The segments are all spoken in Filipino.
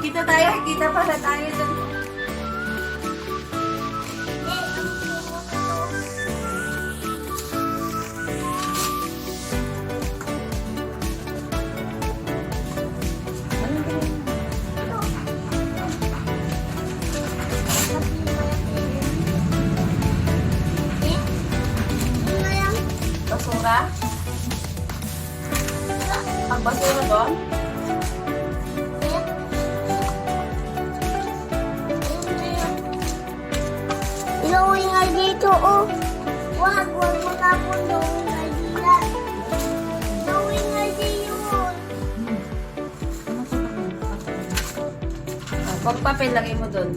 Kita tayo, kita pala tayo dun. Basura? Ang basura doon? Ilawin nga dito, oh. Wag mo tapon doon nga dito. Ilawin nga dito. Pagpapel, lagay mo doon.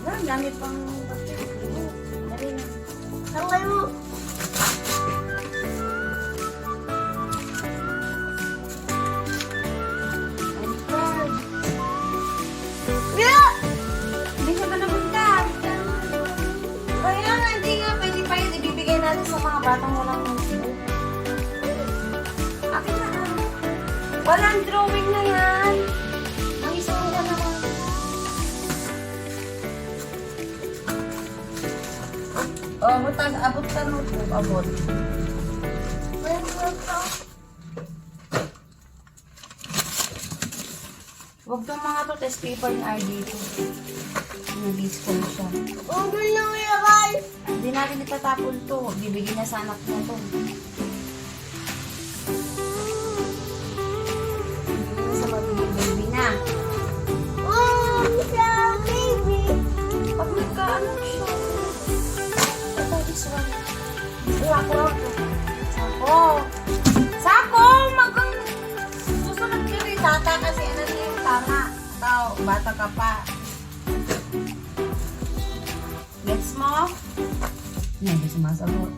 Ang dami pang dali na. Tanggal mo. Yeah! Hindi siya ba napunta? Kaya nga, hindi nga. Pwede pa yun. Ibibigay natin sa mga batang walang notebook. Akin na. Walang drawing na yan. Ang isang ka naman. Oh, abot ka notebook. Abot. Huwag tong mga to, test paper ni RD dito. Nag-discount siya. Huwag mo nang ilagay. Hindi natin itatapon to. Bibigyan niya sa anak niya to. Sa baby na. Oh, siya, baby. Pag nagkaano siya. Ito, this one. Sako. Sako. Sako! Susunod ka rin. Tata kasi ano niya yung tama. Ikaw, bata ka pa. Gets mo? Hindi sumasagot.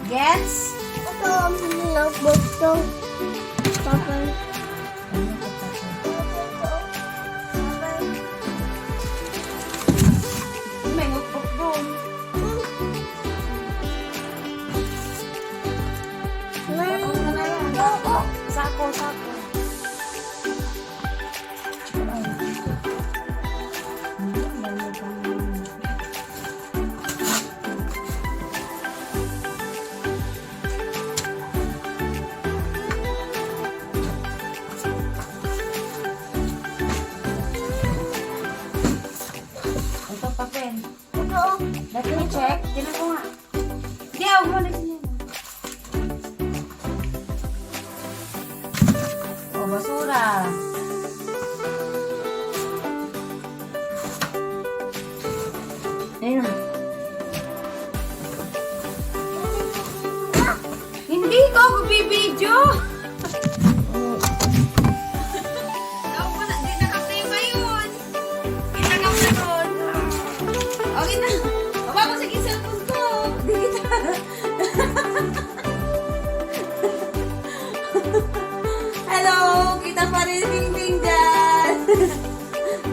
Gets? Ito, ang notebook to. Papa. May notebook doon. Sako, sako. Ito pa pen. Ito, Dati ni check. Tinan ko nga. Hindi, huwag mo na siya. O, basura. Ayun na. Hindi ko bibidyo. Ako pa na, hindi nakaplay pa yun. Ilagam na doon. Okay na. Baba mo sige cellphone ko. Hindi kita. Hello! Kita pa rin Bing dyan.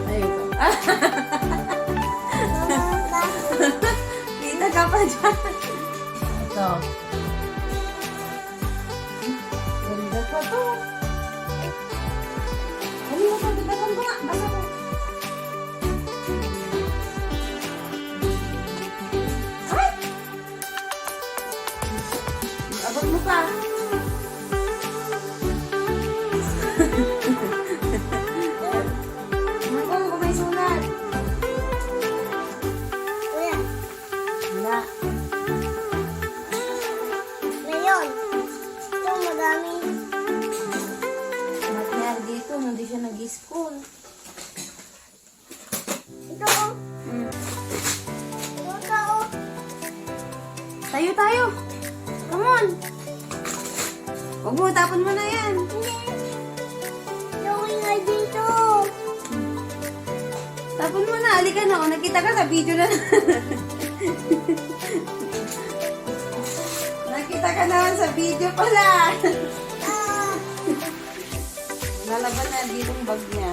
Ayun. Kita ka pa dyan. Ito. Ganda pa to. Ano mo pa? Dagdagan ko nga. Basta ko. Ay! Abot mo pa. Naku, kung may sulat. kuya. Wala. Ngayon. Ito, madami. Nangyari dito, hindi siya nag-school. Ito, oh. Ito, oh. Tayo, tayo. Come on. Huwag mo, tapon mo na yan. Ilawin nga dito. Tapon mo na, halika na. O, nakita ka sa video na. Nakita ka naman sa video pala. Ah. Lalaban na dito yung bag niya.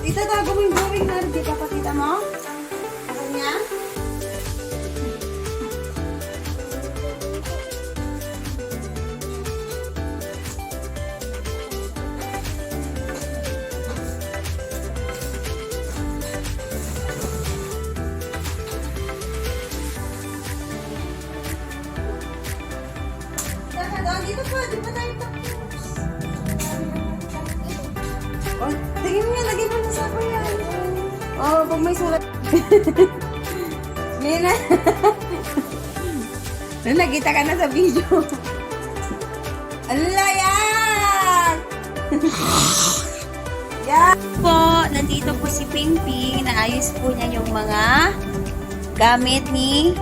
Itatago mo yung drawing na rin. Papakita mo? Kanya? Dito pa, di pa tayo tapos. Oh, tingin mo nga, lagay mo na sa ako yan. Oh, pag may sulat. Nina. Nakita ka na sa video. Ala, yan! Yan! Po, nandito po si Pingping. Naayos po niya yung mga gamit ni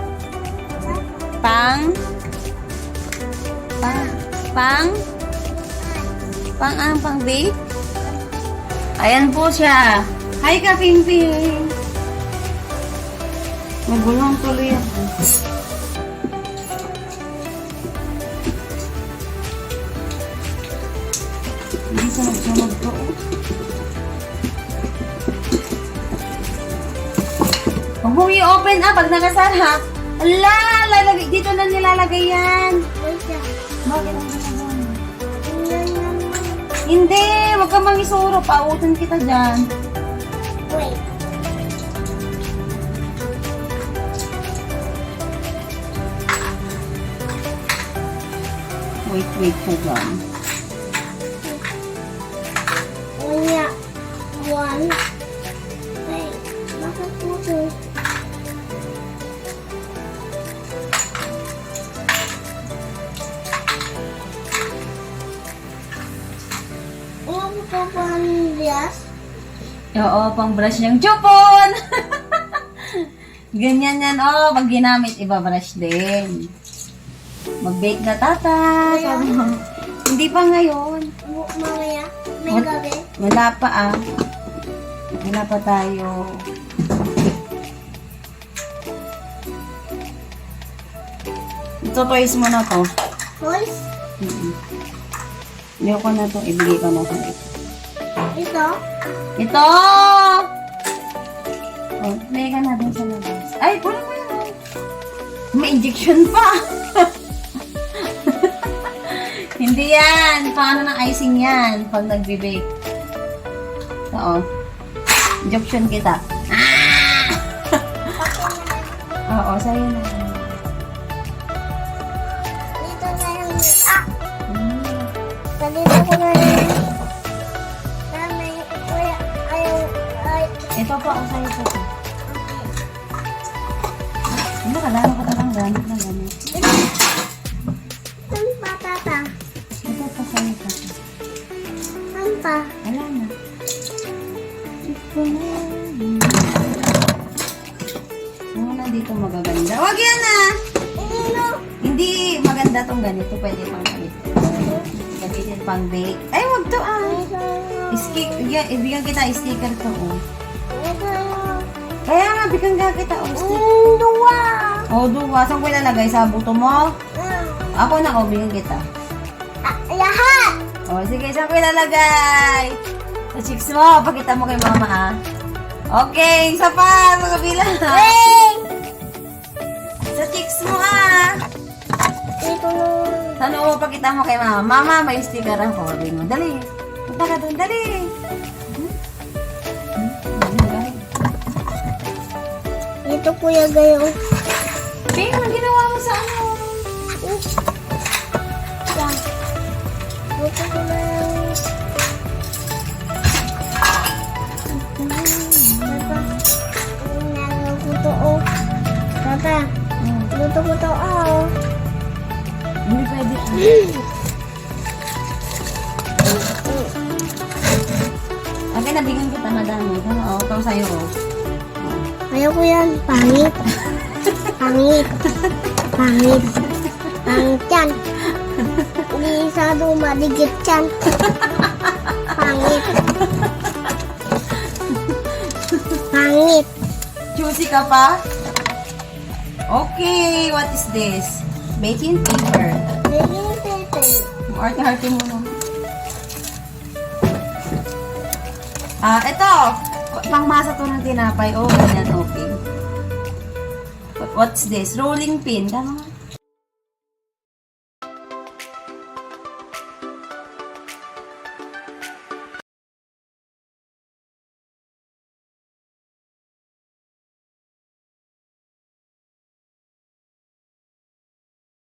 pang bake. Ayan po siya. Hi ka, Pingping. Magulong tuloy ako. Hindi sunog-sunog to. Huwag mo i-open pag nakasara. Ala, lalagay. Dito na nilalagay yan. Wait lang. Bakit ang ginagawa? Tingnan naman. Hindi, wag kang mangisuro. Pautan kita dyan. Wait. Wait ka dyan. Wala. One. Wait. Bakit puto? Ano po po ang Elias? Oo, pang brush niyang chupon. Ganyan yan, pag ginamit, iba-brush din. Mag-bake na tata. Sabi mo. Hindi pa ngayon. Mamaya. May gabi. Wala pa Wala pa tayo. Ito, toys mo na to. Toys? Hindi ko na to. Ibigay ko na to. Ito? Ito! Oh, play ka na dun sa labas. Ay, pula mo yun. May injection pa. Hindi yan. Paano ng icing yan pag nagbe-bake? Oo. Injection kita. Oo, sa'yo na. Dito na yung... Dito ko na yung... May... Ayaw... Ito pa, sa'yo pa. Ano ka, dami ko talang gamit na gamit. Saan pa, tata? Ito pa, sa'yo pa. Saan pa? Wala na. Ito na. Ano dito magaganda? Wag yan Ano? Hindi maganda tong ganito. Pwede pang ganito. Gamitin pang bake. Ay, wag to ibigyan kita sticker to Kaya nga, bigyan kita sticker. Dua. Duwa. Saan ko ilalagay? Sa buto mo? Ako na, bigyan kita. Lahat. Sige, saan ko ilalagay? Sa cheeks mo. Pakita mo kay mama, Okay, isa pa. Mga bilang. Wait. Sa cheeks mo, Ito na. Saan mo pakita mo kay mama? Mama, may sticker ako. Sabi mo, dali. Punta ka doon, dali. Ito kuya gayo. Ping, ang ginawa mo sa ano? Yan. Ito ko na yung... Tata. Luto ko to, Hindi pwede. Okay, nabigyan kita, madami. Ito sa'yo, Ayaw ko yan. Pangit. Pangit. Pangit. Pangit yan. Hindi masyado maligit yan. Pangit. Pangit. Juicy ka pa? Okay, what is this? Baking paper. Baking paper. Arte-arte mo naman. Ito. Pangmasa to ng tinapay. Oh, ganyan, okay. What's this? Rolling pin. Tama nga.